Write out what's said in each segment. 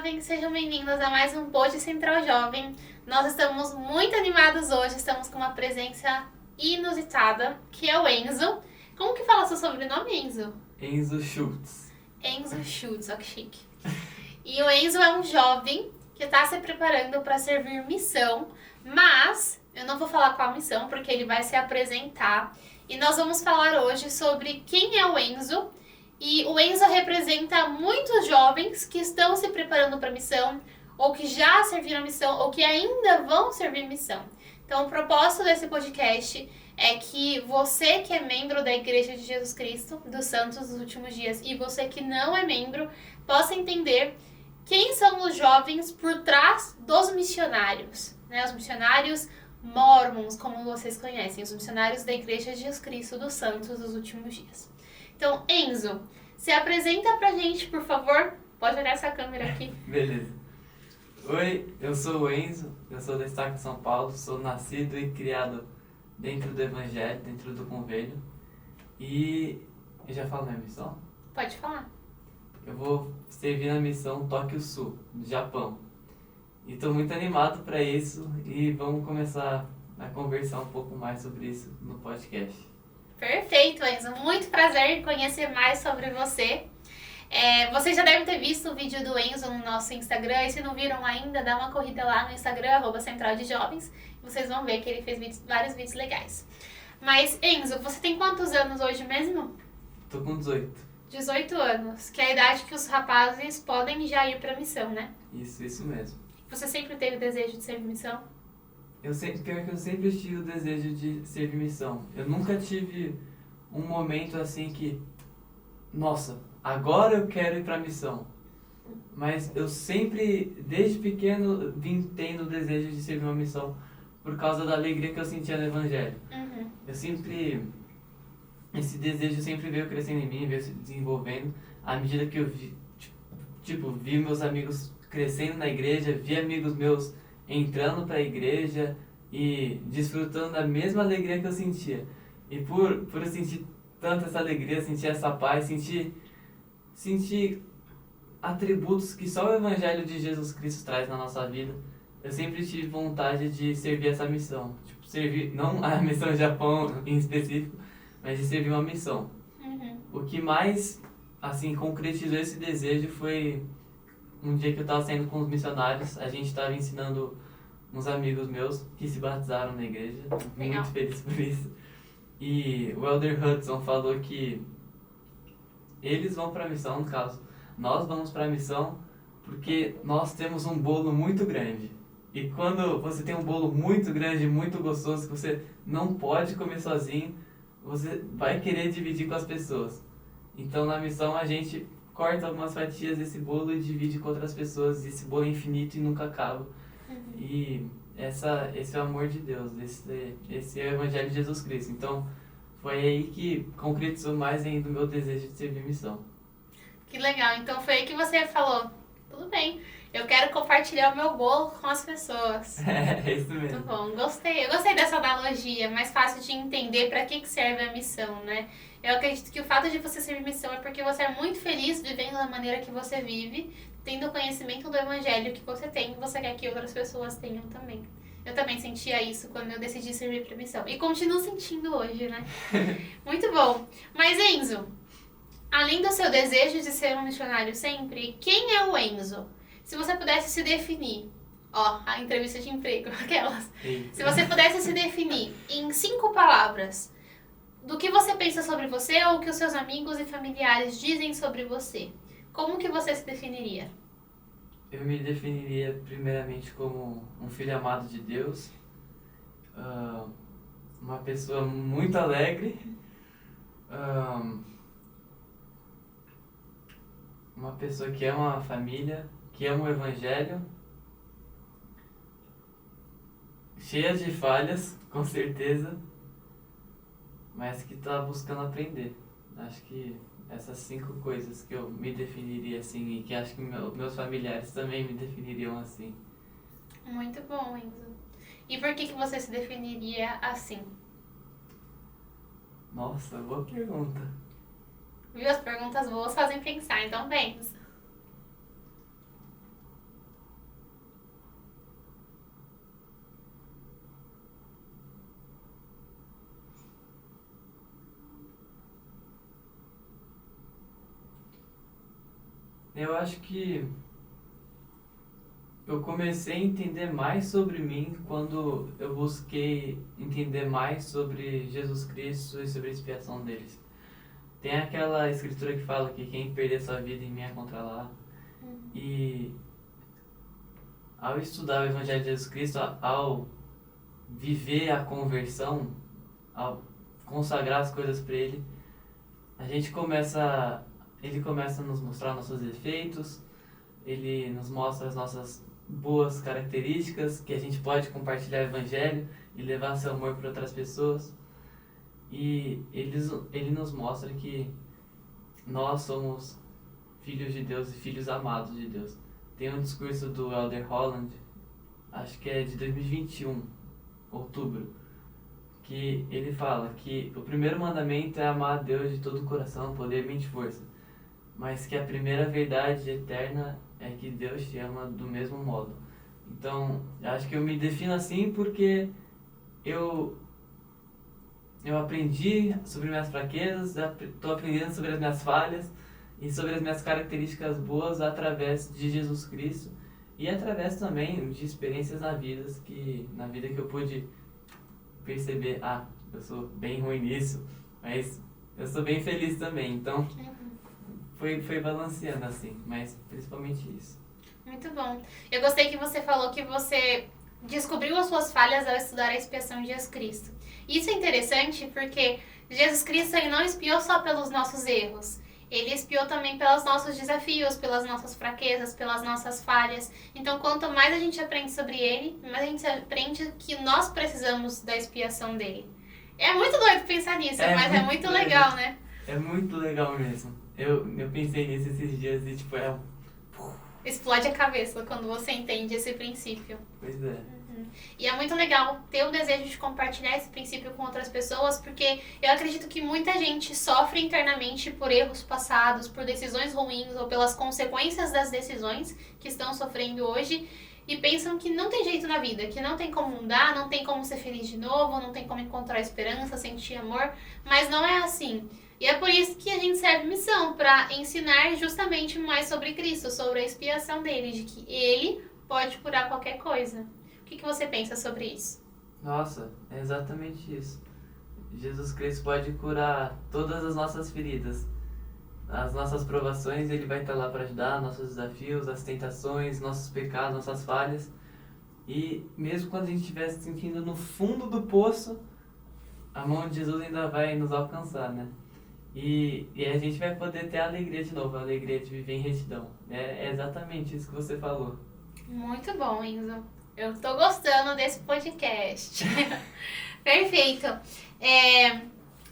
jovens, sejam bem-vindos a mais um Pod Central Jovem. Nós estamos muito animados hoje, estamos com uma presença inusitada, que é o Enzo. Como que fala seu sobrenome, Enzo? Enzo Schultz. Enzo Schultz, ó que chique. E o Enzo é um jovem que está se preparando para servir missão, mas eu não vou falar qual a missão, porque ele vai se apresentar. E nós vamos falar hoje sobre quem é o Enzo. E o Enzo representa muitos jovens que estão se preparando para a missão, ou que já serviram a missão, ou que ainda vão servir missão. Então, o propósito desse podcast é que você que é membro da Igreja de Jesus Cristo dos Santos dos Últimos Dias e você que não é membro, possa entender quem são os jovens por trás dos missionários, né? Os missionários mormons, como vocês conhecem, os missionários da Igreja de Jesus Cristo dos Santos dos Últimos Dias. Então, Enzo, se apresenta pra gente, por favor. Pode olhar essa câmera aqui. Beleza. Oi, eu sou o Enzo, eu sou da Estado de São Paulo, sou nascido e criado dentro do Evangelho, dentro do convênio. E eu já falo minha missão? Pode falar. Eu vou servir na missão Tóquio Sul, no Japão. E estou muito animado para isso e vamos começar a conversar um pouco mais sobre isso no podcast. Perfeito, Enzo. Muito prazer em conhecer mais sobre você. Vocês já devem ter visto o vídeo do Enzo no nosso Instagram. E se não viram ainda, dá uma corrida lá no Instagram, @centraldejovens. Vocês vão ver que ele fez vários vídeos legais. Mas, Enzo, você tem quantos anos hoje mesmo? Tô com 18. 18 anos, que é a idade que os rapazes podem já ir pra missão, né? Isso mesmo. Você sempre teve o desejo de servir missão? Pior que eu sempre tive o desejo de servir missão. Eu nunca tive um momento assim que, nossa, agora eu quero ir pra missão. Mas eu sempre, desde pequeno, vim tendo o desejo de servir uma missão por causa da alegria que eu sentia no Evangelho. Uhum. Esse desejo sempre veio crescendo em mim, veio se desenvolvendo à medida que eu vi meus amigos crescendo na igreja, vi amigos meus entrando para a igreja e desfrutando da mesma alegria que eu sentia. E por eu sentir tanto essa alegria, sentir essa paz, sentir atributos que só o Evangelho de Jesus Cristo traz na nossa vida, eu sempre tive vontade de servir essa missão. Servir, não a missão do Japão em específico, mas de servir uma missão. Uhum. O que mais, assim, concretizou esse desejo foi um dia que eu estava saindo com os missionários, a gente estava ensinando uns amigos meus que se batizaram na igreja, Legal. Muito feliz por isso. E o Elder Hudson falou que eles vão para a missão, no caso, nós vamos para a missão porque nós temos um bolo muito grande. E quando você tem um bolo muito grande, muito gostoso, que você não pode comer sozinho, você vai querer dividir com as pessoas. Então na missão a gente corta algumas fatias desse bolo e divide com outras pessoas. Esse bolo é infinito e nunca acaba. Uhum. E esse é o amor de Deus, esse é o Evangelho de Jesus Cristo. Então foi aí que concretizou mais ainda o meu desejo de servir missão. Que legal. Então foi aí que você falou, tudo bem, eu quero compartilhar o meu bolo com as pessoas. É isso Muito mesmo. bom, gostei. Eu gostei dessa analogia, é mais fácil de entender para que serve a missão, né? Eu acredito que o fato de você servir missão é porque você é muito feliz vivendo da maneira que você vive, tendo o conhecimento do Evangelho que você tem, e você quer que outras pessoas tenham também. Eu também sentia isso quando eu decidi servir para missão. E continuo sentindo hoje, né? Muito bom. Mas, Enzo, além do seu desejo de ser um missionário sempre, quem é o Enzo? Se você pudesse se definir, a entrevista de emprego, aquelas. Eita. Se você pudesse se definir em 5 palavras, do que você pensa sobre você ou o que os seus amigos e familiares dizem sobre você, como que você se definiria? Eu me definiria primeiramente como um filho amado de Deus, uma pessoa muito alegre, uma pessoa que ama a família, que ama o Evangelho, cheia de falhas, com certeza, mas que está buscando aprender. Acho que essas 5 coisas que eu me definiria assim e que acho que meus familiares também me definiriam assim. Muito bom, Enzo. E por que você se definiria assim? Nossa, boa pergunta. Viu? As perguntas boas fazem pensar, então pensa. Eu acho que eu comecei a entender mais sobre mim quando eu busquei entender mais sobre Jesus Cristo e sobre a expiação deles. Tem aquela escritura que fala que quem perder sua vida em mim encontrará. E ao estudar o Evangelho de Jesus Cristo, ao viver a conversão, ao consagrar as coisas para Ele, Ele começa a nos mostrar nossos defeitos, Ele nos mostra as nossas boas características, que a gente pode compartilhar o Evangelho e levar seu amor para outras pessoas. E ele nos mostra que nós somos filhos de Deus e filhos amados de Deus. Tem um discurso do Elder Holland, acho que é de 2021, outubro, que ele fala que o primeiro mandamento é amar a Deus de todo o coração, poder, mente e força, mas que a primeira verdade eterna é que Deus te ama do mesmo modo. Então, acho que eu me defino assim porque eu aprendi sobre minhas fraquezas, estou aprendendo sobre as minhas falhas e sobre as minhas características boas através de Jesus Cristo e através também de experiências na vida que eu pude perceber, eu sou bem ruim nisso, mas eu sou bem feliz também. Então, foi balanceando assim, mas principalmente isso. Muito bom. Eu gostei que você falou que você descobriu as suas falhas ao estudar a expiação de Jesus Cristo. Isso é interessante porque Jesus Cristo ele não expiou só pelos nossos erros. Ele expiou também pelos nossos desafios, pelas nossas fraquezas, pelas nossas falhas. Então, quanto mais a gente aprende sobre ele, mais a gente aprende que nós precisamos da expiação dele. É muito doido pensar nisso, mas é muito legal, né? É muito legal mesmo. Eu pensei nisso esses dias e explode a cabeça quando você entende esse princípio. Pois é. E é muito legal ter o desejo de compartilhar esse princípio com outras pessoas, porque eu acredito que muita gente sofre internamente por erros passados, por decisões ruins ou pelas consequências das decisões que estão sofrendo hoje e pensam que não tem jeito na vida, que não tem como mudar, não tem como ser feliz de novo, não tem como encontrar esperança, sentir amor, mas não é assim. E é por isso que a gente serve missão, para ensinar justamente mais sobre Cristo, sobre a expiação dele, de que ele pode curar qualquer coisa. O que você pensa sobre isso? Nossa, é exatamente isso. Jesus Cristo pode curar todas as nossas feridas. As nossas provações, Ele vai estar lá para ajudar, nossos desafios, as tentações, nossos pecados, nossas falhas. E mesmo quando a gente estiver se sentindo no fundo do poço, a mão de Jesus ainda vai nos alcançar, né? E a gente vai poder ter a alegria de novo, a alegria de viver em retidão. É exatamente isso que você falou. Muito bom, Enzo. Eu tô gostando desse podcast. Perfeito.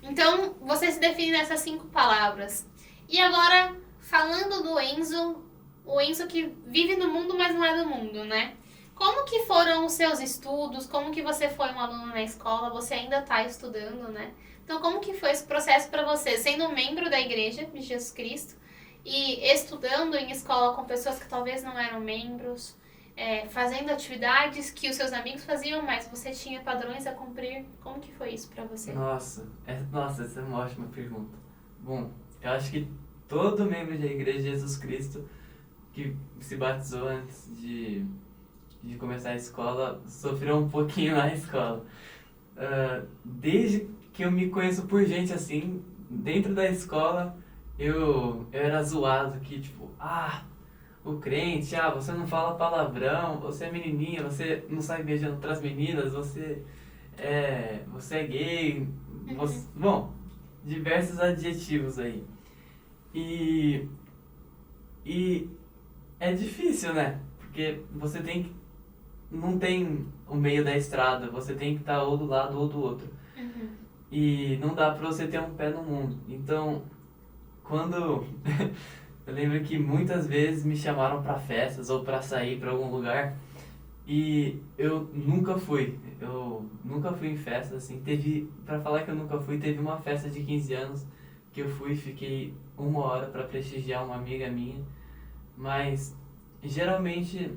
Então, você se define nessas 5 palavras. E agora, falando do Enzo, o Enzo que vive no mundo, mas não é do mundo, né? Como que foram os seus estudos? Como que você foi um aluno na escola? Você ainda está estudando, né? Então, como que foi esse processo para você, sendo membro da Igreja de Jesus Cristo e estudando em escola com pessoas que talvez não eram membros, fazendo atividades que os seus amigos faziam, mas você tinha padrões a cumprir? Como que foi isso para você? Nossa, essa é uma ótima pergunta. Bom, eu acho que todo membro da Igreja de Jesus Cristo que se batizou antes de começar a escola sofreu um pouquinho na escola. Desde que eu me conheço por gente assim, dentro da escola, eu era zoado que o crente, você não fala palavrão, você é menininha, você não sai beijando outras meninas, você é gay, bom, diversos adjetivos aí. E é difícil, né? Porque você não tem o meio da estrada, você tem que estar ou do lado ou do outro. E não dá pra você ter um pé no mundo. Então, quando... eu lembro que muitas vezes me chamaram pra festas ou pra sair pra algum lugar e eu nunca fui. Eu nunca fui em festa, assim. Pra falar que eu nunca fui, teve uma festa de 15 anos que eu fui e fiquei 1 hora pra prestigiar uma amiga minha. Mas, geralmente,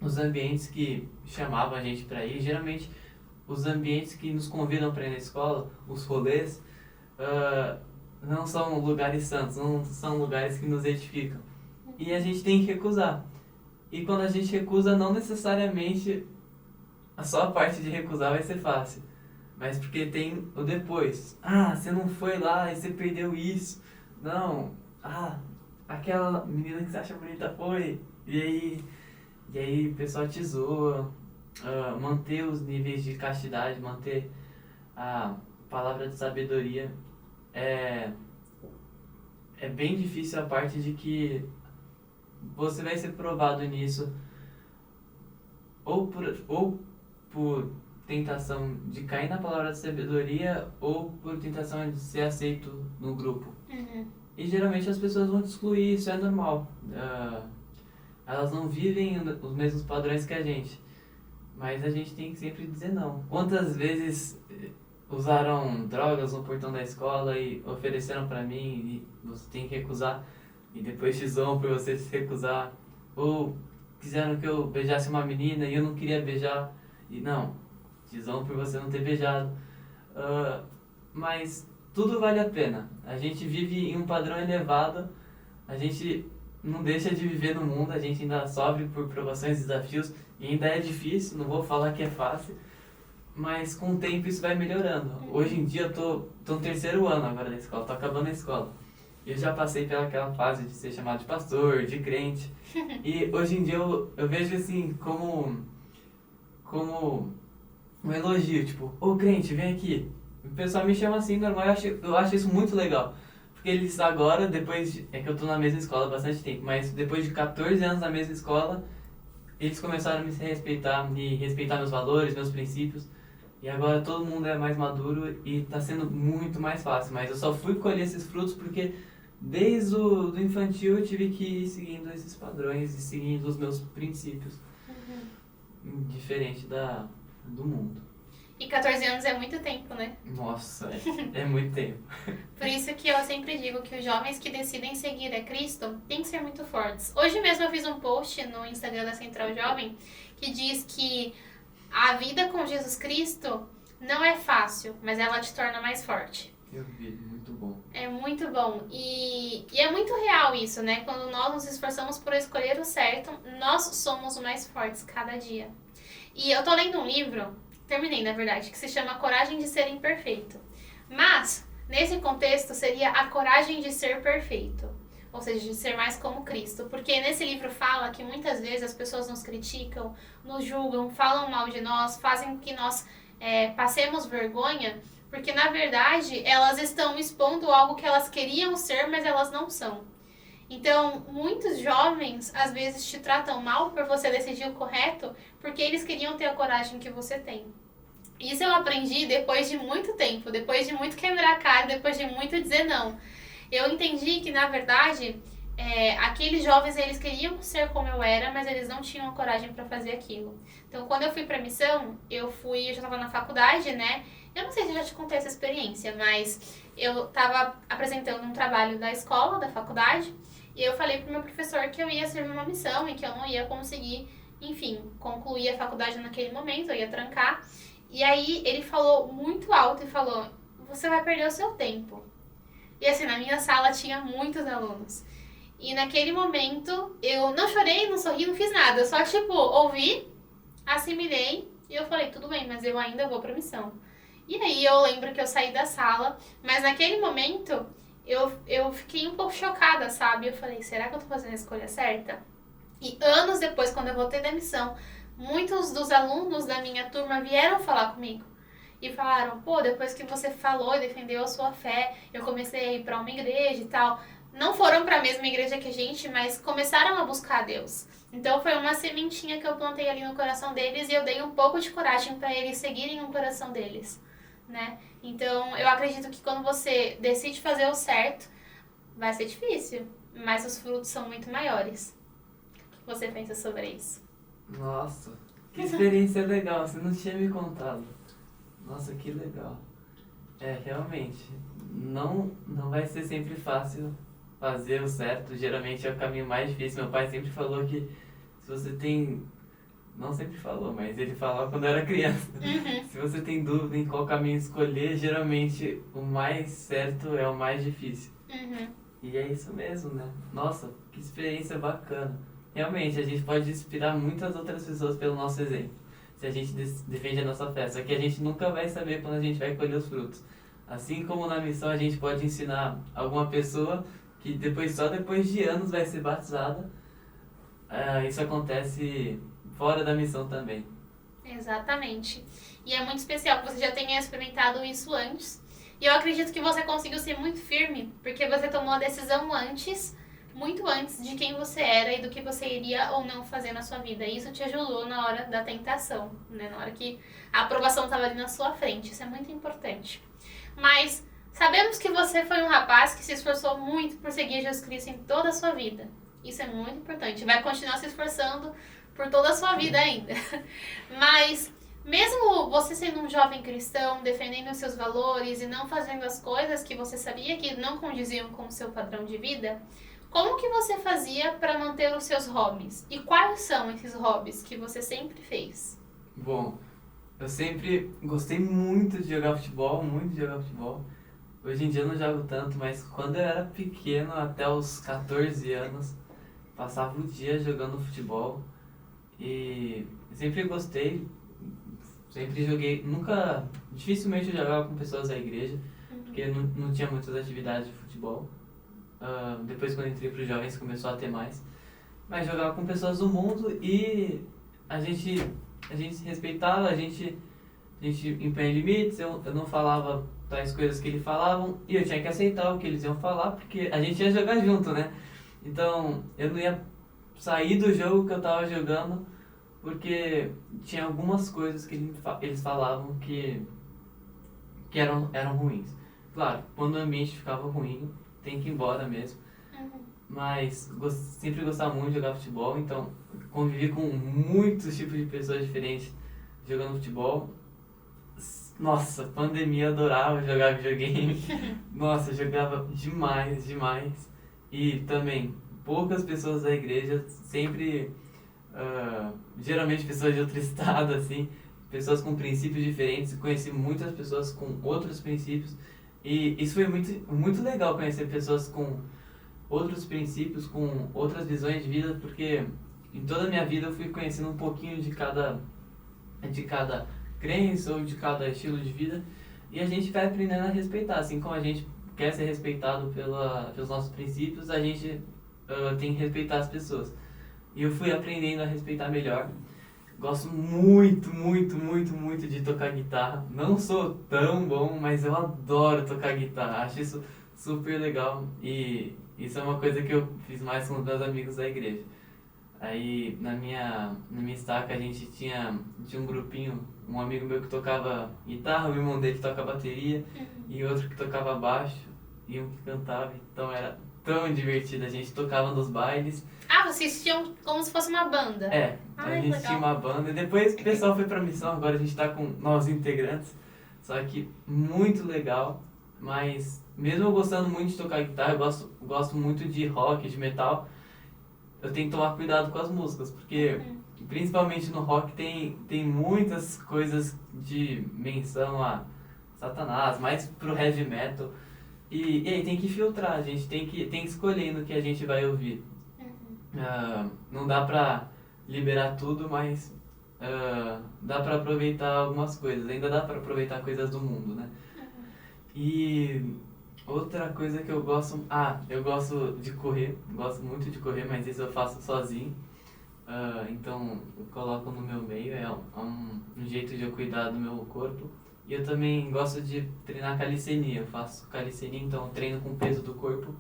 os ambientes que chamavam a gente pra ir, geralmente os ambientes que nos convidam para ir na escola, os rolês, não são lugares santos, não são lugares que nos edificam. e a gente tem que recusar. E quando a gente recusa, não necessariamente só a parte de recusar vai ser fácil. Mas porque tem o depois. Ah, você não foi lá e você perdeu isso. Não. Ah, aquela menina que você acha bonita foi. E aí o pessoal te zoa. Manter os níveis de castidade, manter a palavra de sabedoria. É bem difícil a parte de que você vai ser provado nisso ou por tentação de cair na palavra de sabedoria ou por tentação de ser aceito no grupo. E geralmente as pessoas vão te excluir, isso é normal. Elas não vivem os mesmos padrões que a gente, mas a gente tem que sempre dizer não. Quantas vezes usaram drogas no portão da escola e ofereceram pra mim e você tem que recusar e depois te zoam por você se recusar, ou quiseram que eu beijasse uma menina e eu não queria beijar e não, te zoam por você não ter beijado. Mas tudo vale a pena. A gente vive em um padrão elevado, a gente não deixa de viver no mundo, a gente ainda sofre por provações e desafios e ainda é difícil, não vou falar que é fácil, mas com o tempo isso vai melhorando. Hoje em dia eu tô no 3º ano agora da escola, tô acabando a escola. Eu já passei pelaquela fase de ser chamado de pastor, de crente. E hoje em dia eu vejo assim como um elogio, tipo, ô crente, vem aqui. O pessoal me chama assim, normal, eu acho isso muito legal. Porque eles agora, é que eu tô na mesma escola há bastante tempo, mas depois de 14 anos na mesma escola, eles começaram a me respeitar meus valores, meus princípios. E agora todo mundo é mais maduro e tá sendo muito mais fácil. Mas eu só fui colher esses frutos porque desde o do infantil eu tive que ir seguindo esses padrões e seguindo os meus princípios. Diferente do mundo. E 14 anos é muito tempo, né? Nossa, é muito tempo. Por isso que eu sempre digo que os jovens que decidem seguir a Cristo têm que ser muito fortes. Hoje mesmo eu fiz um post no Instagram da Central Jovem que diz que a vida com Jesus Cristo não é fácil, mas ela te torna mais forte. Eu vi, muito bom. É muito bom. E é muito real isso, né? Quando nós nos esforçamos por escolher o certo, nós somos mais fortes cada dia. E eu tô lendo um livro, terminei na verdade, que se chama Coragem de Ser Imperfeito. Mas, nesse contexto, seria a coragem de ser perfeito. Ou seja, de ser mais como Cristo. Porque nesse livro fala que muitas vezes as pessoas nos criticam, nos julgam, falam mal de nós, fazem que nós passemos vergonha, porque na verdade elas estão expondo algo que elas queriam ser, mas elas não são. Então, muitos jovens às vezes te tratam mal por você decidir o correto, porque eles queriam ter a coragem que você tem. Isso eu aprendi depois de muito tempo, depois de muito quebrar a cara, depois de muito dizer não. Eu entendi que, na verdade, aqueles jovens, eles queriam ser como eu era, mas eles não tinham a coragem para fazer aquilo. Então, quando eu fui para missão, eu já estava na faculdade, né? Eu não sei se eu já te contei essa experiência, mas eu estava apresentando um trabalho da escola, da faculdade, e eu falei pro meu professor que eu ia servir uma missão e que eu não ia conseguir, enfim, concluir a faculdade naquele momento, eu ia trancar. E aí ele falou muito alto e falou, você vai perder o seu tempo. E assim, na minha sala tinha muitos alunos. E naquele momento eu não chorei, não sorri, não fiz nada. Eu só, ouvi, assimilei e eu falei, tudo bem, mas eu ainda vou pra missão. E aí eu lembro que eu saí da sala, mas naquele momento eu fiquei um pouco chocada, sabe? Eu falei, será que eu tô fazendo a escolha certa? E anos depois, quando eu voltei da missão, muitos dos alunos da minha turma vieram falar comigo. E falaram, depois que você falou e defendeu a sua fé, eu comecei a ir pra uma igreja e tal. Não foram pra mesma igreja que a gente, mas começaram a buscar a Deus. Então foi uma sementinha que eu plantei ali no coração deles e eu dei um pouco de coragem para eles seguirem o coração deles, né? Então eu acredito que quando você decide fazer o certo, vai ser difícil, mas os frutos são muito maiores. O que você pensa sobre isso? Nossa, que experiência legal, você não tinha me contado. Nossa, que legal. Realmente, não vai ser sempre fácil fazer o certo. Geralmente é o caminho mais difícil. Meu pai sempre falou que se você tem... Não sempre falou, mas ele falava quando eu era criança. Se você tem dúvida em qual caminho escolher, geralmente o mais certo é o mais difícil. E é isso mesmo, né? Nossa, que experiência bacana. Realmente, a gente pode inspirar muitas outras pessoas pelo nosso exemplo. Se a gente defende a nossa fé. Só que a gente nunca vai saber quando a gente vai colher os frutos. Assim como na missão a gente pode ensinar alguma pessoa que só depois de anos vai ser batizada. Isso acontece fora da missão também. Exatamente. E é muito especial que você já tenha experimentado isso antes. E eu acredito que você conseguiu ser muito firme, porque você tomou a decisão antes, muito antes de quem você era e do que você iria ou não fazer na sua vida. E isso te ajudou na hora da tentação, né? Na hora que a aprovação estava ali na sua frente. Isso é muito importante. Mas sabemos que você foi um rapaz que se esforçou muito por seguir Jesus Cristo em toda a sua vida. Isso é muito importante. Vai continuar se esforçando por toda a sua vida ainda. Mas mesmo você sendo um jovem cristão, defendendo os seus valores e não fazendo as coisas que você sabia que não condiziam com o seu padrão de vida, como que você fazia para manter os seus hobbies? E quais são esses hobbies que você sempre fez? Bom, eu sempre gostei muito de jogar futebol, muito de jogar futebol. Hoje em dia eu não jogo tanto, mas quando eu era pequeno, até os 14 anos, passava o dia jogando futebol. E sempre gostei, sempre joguei, dificilmente eu jogava com pessoas da igreja, porque não tinha muitas atividades de futebol. Depois quando entrei para os jovens começou a ter mais. Mas jogava com pessoas do mundo e a gente se respeitava, a gente impunha limites, eu não falava tais coisas que eles falavam e eu tinha que aceitar o que eles iam falar, porque a gente ia jogar junto, né? Então eu não ia sair do jogo que eu tava jogando porque tinha algumas coisas que eles falavam que eram ruins. Claro, quando o ambiente ficava ruim, tem que ir embora mesmo. Mas sempre gostava muito de jogar futebol, então convivi com muitos tipos de pessoas diferentes jogando futebol. Nossa, pandemia, adorava jogar videogame. Nossa, jogava demais, demais. E também, poucas pessoas da igreja, sempre, geralmente pessoas de outro estado, assim, pessoas com princípios diferentes. Conheci muitas pessoas com outros princípios. E isso foi muito, muito legal, conhecer pessoas com outros princípios, com outras visões de vida, porque em toda a minha vida eu fui conhecendo um pouquinho de cada crença ou de cada estilo de vida, e a gente vai aprendendo a respeitar. Assim como a gente quer ser respeitado pelos nossos princípios, a gente tem que respeitar as pessoas. E eu fui aprendendo a respeitar melhor. Gosto muito, muito, muito, muito de tocar guitarra. Não sou tão bom, mas eu adoro tocar guitarra. Acho isso super legal e isso é uma coisa que eu fiz mais com os meus amigos da igreja. Aí na minha estaca a gente tinha um grupinho, um amigo meu que tocava guitarra, o irmão dele que toca bateria e outro que tocava baixo e um que cantava. Então era tão divertido, a gente tocava nos bailes. Ah, vocês tinham como se fosse uma banda? A gente legal. tinha uma banda e depois o pessoal foi pra missão, agora a gente tá com novos integrantes. Só que muito legal, mas mesmo eu gostando muito de tocar guitarra, eu gosto muito de rock, de metal, eu tenho que tomar cuidado com as músicas, porque principalmente no rock tem muitas coisas de menção a Satanás, mais pro heavy metal. E aí tem que filtrar, a gente tem que escolher no que a gente vai ouvir. Não dá pra liberar tudo, mas dá pra aproveitar algumas coisas, ainda dá pra aproveitar coisas do mundo, né? E outra coisa que eu gosto... eu gosto de correr, gosto muito de correr, mas isso eu faço sozinho. Então eu coloco no meu meio, é um jeito de eu cuidar do meu corpo. E eu também gosto de treinar calistenia, eu faço calistenia, então eu treino com o peso do corpo.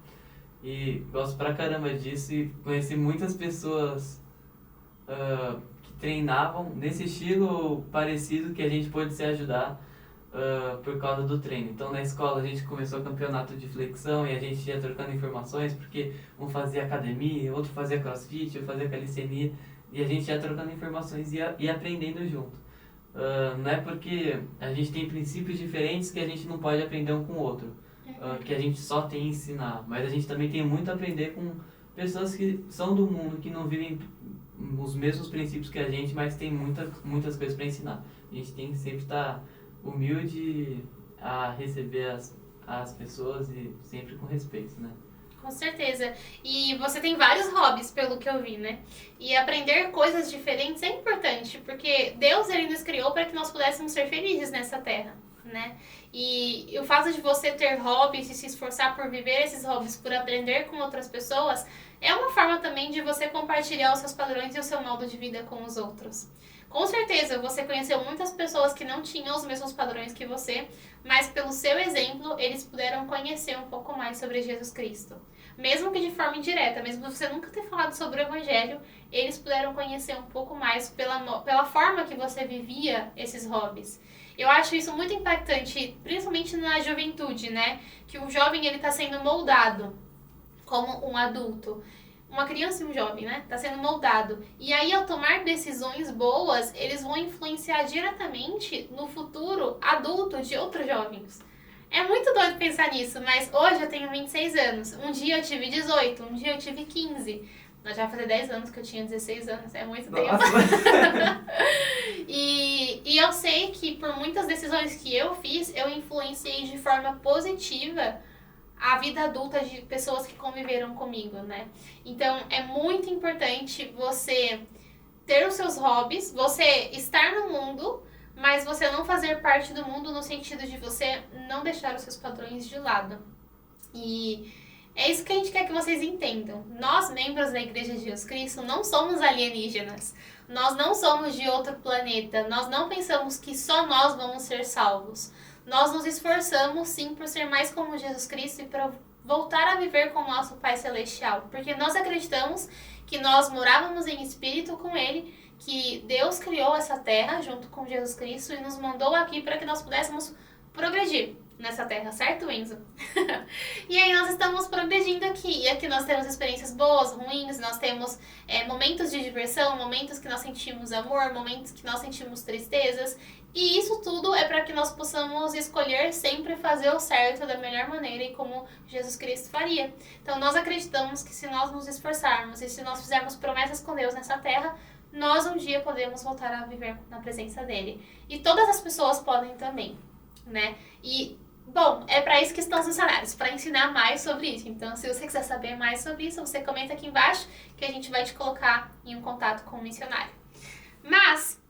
E gosto pra caramba disso e conheci muitas pessoas que treinavam nesse estilo parecido que a gente pôde se ajudar por causa do treino. Então na escola a gente começou o campeonato de flexão e a gente ia trocando informações, porque um fazia academia, outro fazia crossfit, eu fazia calistenia, e a gente ia trocando informações e aprendendo junto. Não é porque a gente tem princípios diferentes que a gente não pode aprender um com o outro, que a gente só tem a ensinar, mas a gente também tem muito a aprender com pessoas que são do mundo, que não vivem os mesmos princípios que a gente, mas tem muitas coisas para ensinar. A gente tem que sempre estar humilde a receber as pessoas e sempre com respeito, né? Com certeza. E você tem vários hobbies, pelo que eu vi, né? E aprender coisas diferentes é importante, porque Deus, ele nos criou para que nós pudéssemos ser felizes nessa terra, né? E o fato de você ter hobbies e se esforçar por viver esses hobbies, por aprender com outras pessoas, é uma forma também de você compartilhar os seus padrões e o seu modo de vida com os outros. Com certeza, você conheceu muitas pessoas que não tinham os mesmos padrões que você, mas pelo seu exemplo, eles puderam conhecer um pouco mais sobre Jesus Cristo. Mesmo que de forma indireta, mesmo você nunca ter falado sobre o Evangelho, eles puderam conhecer um pouco mais pela forma que você vivia esses hobbies. Eu acho isso muito impactante, principalmente na juventude, né? Que o jovem, ele está sendo moldado como um adulto. Uma criança e um jovem, né? Está sendo moldado. E aí, ao tomar decisões boas, eles vão influenciar diretamente no futuro adulto de outros jovens. É muito doido pensar nisso, mas hoje eu tenho 26 anos. Um dia eu tive 18, um dia eu tive 15. Nós já vai fazer 10 anos que eu tinha 16 anos, é muito tempo. E eu sei que por muitas decisões que eu fiz, eu influenciei de forma positiva a vida adulta de pessoas que conviveram comigo, né? Então, é muito importante você ter os seus hobbies, você estar no mundo, mas você não fazer parte do mundo no sentido de você não deixar os seus padrões de lado. E é isso que a gente quer que vocês entendam. Nós, membros da Igreja de Jesus Cristo, não somos alienígenas. Nós não somos de outro planeta. Nós não pensamos que só nós vamos ser salvos. Nós nos esforçamos, sim, por ser mais como Jesus Cristo e para voltar a viver com o nosso Pai Celestial. Porque nós acreditamos que nós morávamos em espírito com Ele, que Deus criou essa terra junto com Jesus Cristo e nos mandou aqui para que nós pudéssemos progredir nessa terra, certo, Enzo? E aí nós estamos progredindo aqui. E aqui nós temos experiências boas, ruins, nós temos momentos de diversão, momentos que nós sentimos amor, momentos que nós sentimos tristezas. E isso tudo é para que nós possamos escolher sempre fazer o certo da melhor maneira e como Jesus Cristo faria. Então nós acreditamos que se nós nos esforçarmos e se nós fizermos promessas com Deus nessa terra, nós um dia podemos voltar a viver na presença dele. E todas as pessoas podem também, né? E, bom, é para isso que estão os missionários, para ensinar mais sobre isso. Então, se você quiser saber mais sobre isso, você comenta aqui embaixo que a gente vai te colocar em um contato com o missionário. Mas,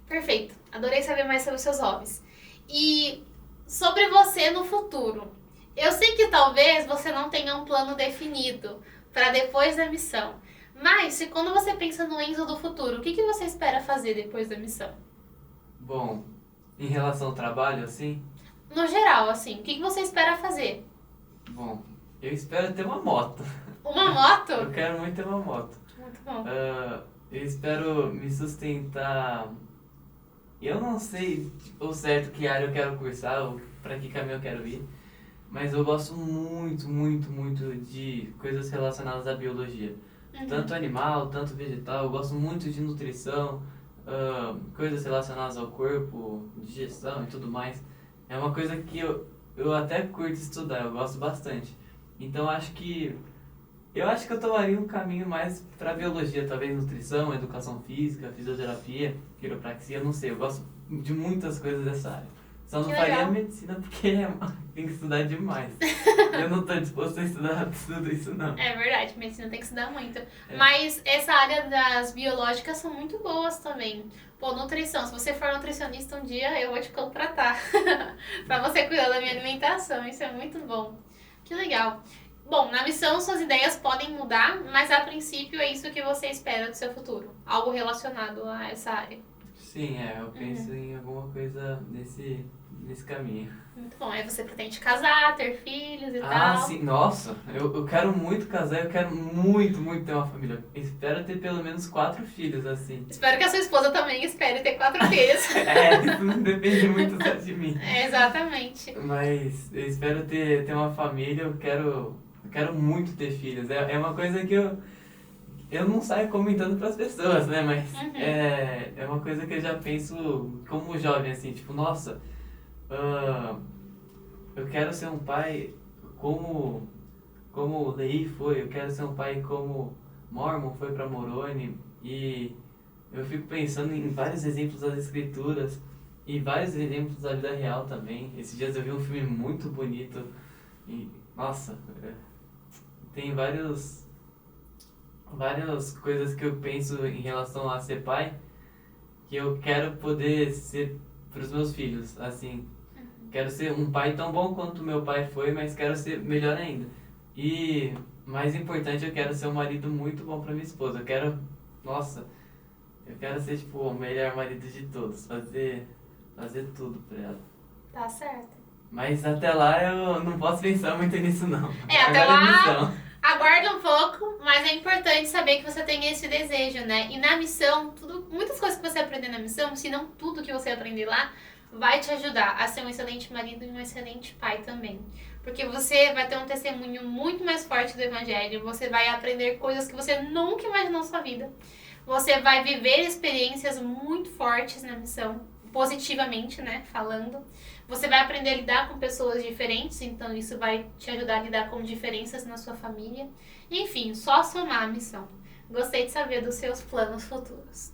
perfeito, adorei saber mais sobre os seus hobbies. E sobre você no futuro. Eu sei que talvez você não tenha um plano definido para depois da missão. Mas, se quando você pensa no Enzo do futuro, o que você espera fazer depois da missão? Bom, em relação ao trabalho, assim... No geral, assim, o que você espera fazer? Bom, eu espero ter uma moto. Uma moto? Eu quero muito ter uma moto. Muito bom. Eu espero me sustentar... Eu não sei o certo que área eu quero cursar, ou para que caminho eu quero ir. Mas eu gosto muito, muito, muito de coisas relacionadas à biologia. Uhum. Tanto animal, tanto vegetal. Eu gosto muito de nutrição, coisas relacionadas ao corpo, digestão e tudo mais. É uma coisa que eu até curto estudar, eu gosto bastante. Então eu acho que eu tomaria um caminho mais para biologia, talvez nutrição, educação física, fisioterapia, quiropraxia, não sei. Eu gosto de muitas coisas dessa área. Só não faria medicina porque tem que estudar demais. Eu não estou disposto a estudar tudo isso, não. É verdade, medicina tem que estudar muito. Mas essa área das biológicas são muito boas também. Pô, nutrição, se você for nutricionista um dia, eu vou te contratar. Pra você cuidar da minha alimentação, isso é muito bom. Que legal. Bom, na missão suas ideias podem mudar, mas a princípio é isso que você espera do seu futuro. Algo relacionado a essa área. Sim, eu penso em alguma coisa nesse caminho. Muito bom. Aí você pretende casar, ter filhos e tal? Ah, sim. Nossa, eu quero muito casar, eu quero muito, muito ter uma família. Espero ter pelo menos 4 filhos, assim. Espero que a sua esposa também espere ter 4 filhos. Isso não depende muito só de mim. Exatamente. Mas eu espero ter uma família, eu quero muito ter filhos. É uma coisa que eu não saio comentando pras pessoas, né? Mas é uma coisa que eu já penso como jovem, assim, tipo, nossa... eu quero ser um pai como Lehi foi, eu quero ser um pai como Mormon foi para Moroni, e eu fico pensando em vários exemplos das escrituras e vários exemplos da vida real também. Esses dias eu vi um filme muito bonito e, nossa, tem várias coisas que eu penso em relação a ser pai que eu quero poder ser para os meus filhos, assim. Quero ser um pai tão bom quanto meu pai foi, mas quero ser melhor ainda. E, mais importante, eu quero ser um marido muito bom para minha esposa. Nossa, eu quero ser, tipo, o melhor marido de todos, fazer tudo pra ela. Tá certo. Mas até lá eu não posso pensar muito nisso, não. Até lá, aguarda um pouco, mas é importante saber que você tem esse desejo, né? E na missão, muitas coisas que você aprender na missão, se não tudo que você aprender lá, vai te ajudar a ser um excelente marido e um excelente pai também. Porque você vai ter um testemunho muito mais forte do Evangelho, você vai aprender coisas que você nunca imaginou na sua vida. Você vai viver experiências muito fortes na missão, positivamente, né, falando. Você vai aprender a lidar com pessoas diferentes, então isso vai te ajudar a lidar com diferenças na sua família. Enfim, só somar a missão. Gostei de saber dos seus planos futuros.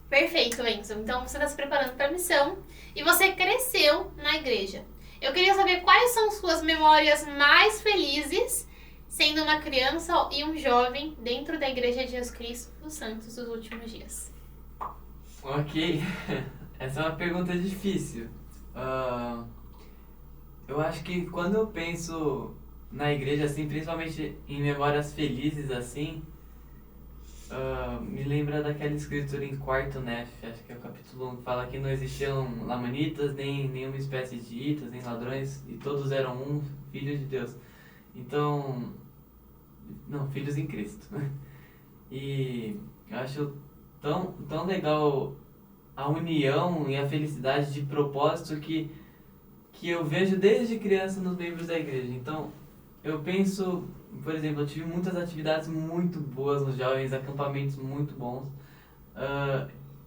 Perfeito, Enzo. Então você está se preparando para a missão e você cresceu na igreja. Eu queria saber quais são suas memórias mais felizes sendo uma criança e um jovem dentro da Igreja de Jesus Cristo dos Santos dos Últimos Dias. Ok, essa é uma pergunta difícil. Eu acho que quando eu penso na igreja, assim, principalmente em memórias felizes, assim, me lembra daquela escritura em Quarto Nef, acho que é o capítulo 1, que fala que não existiam lamanitas, nem nenhuma espécie de itas, nem ladrões, e todos eram um, filhos de Deus. Então, não, filhos em Cristo. E eu acho tão legal a união e a felicidade de propósito que eu vejo desde criança nos membros da igreja. Então, eu penso, por exemplo, eu tive muitas atividades muito boas nos jovens, acampamentos muito bons.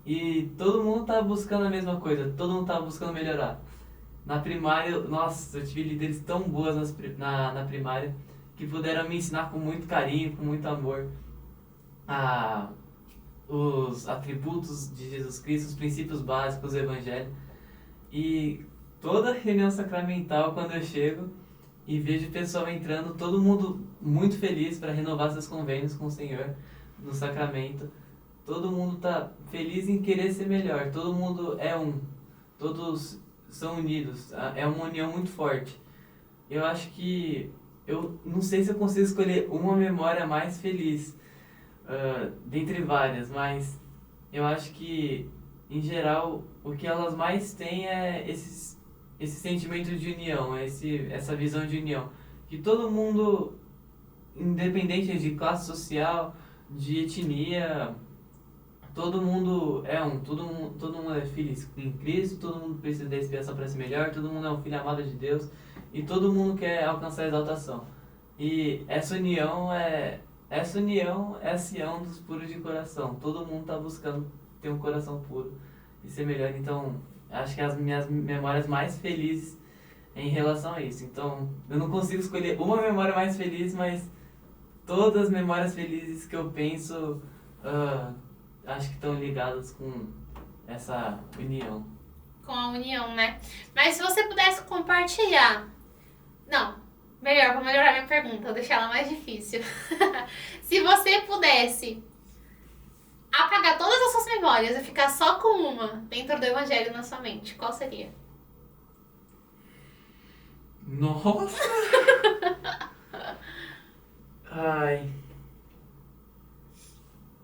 E todo mundo estava buscando a mesma coisa, todo mundo estava buscando melhorar. Na primária, nossa, eu tive líderes tão boas na primária que puderam me ensinar com muito carinho, com muito amor, os atributos de Jesus Cristo, os princípios básicos do Evangelho. E toda reunião sacramental, quando eu chego e vejo o pessoal entrando, todo mundo muito feliz para renovar seus convênios com o Senhor no sacramento. Todo mundo está feliz em querer ser melhor, todo mundo é um, todos são unidos, é uma união muito forte. Eu acho que, eu não sei se eu consigo escolher uma memória mais feliz, dentre várias, mas eu acho que, em geral, o que elas mais têm é esse sentimento de união, essa visão de união. Que todo mundo, independente de classe social, de etnia, todo mundo é um, todo mundo é filho em Cristo, todo mundo precisa da expiação para ser melhor, todo mundo é um filho amado de Deus e todo mundo quer alcançar a exaltação. E essa união é a Sião dos puros de coração. Todo mundo está buscando ter um coração puro e ser melhor. Então, acho que as minhas memórias mais felizes em relação a isso. Então, eu não consigo escolher uma memória mais feliz, mas todas as memórias felizes que eu penso, acho que estão ligadas com essa união. Com a união, né? Mas se você pudesse compartilhar... Não, melhor, vou melhorar minha pergunta, vou deixar ela mais difícil. Se você pudesse apagar todas as suas memórias e ficar só com uma dentro do Evangelho na sua mente, qual seria? Nossa! Ai...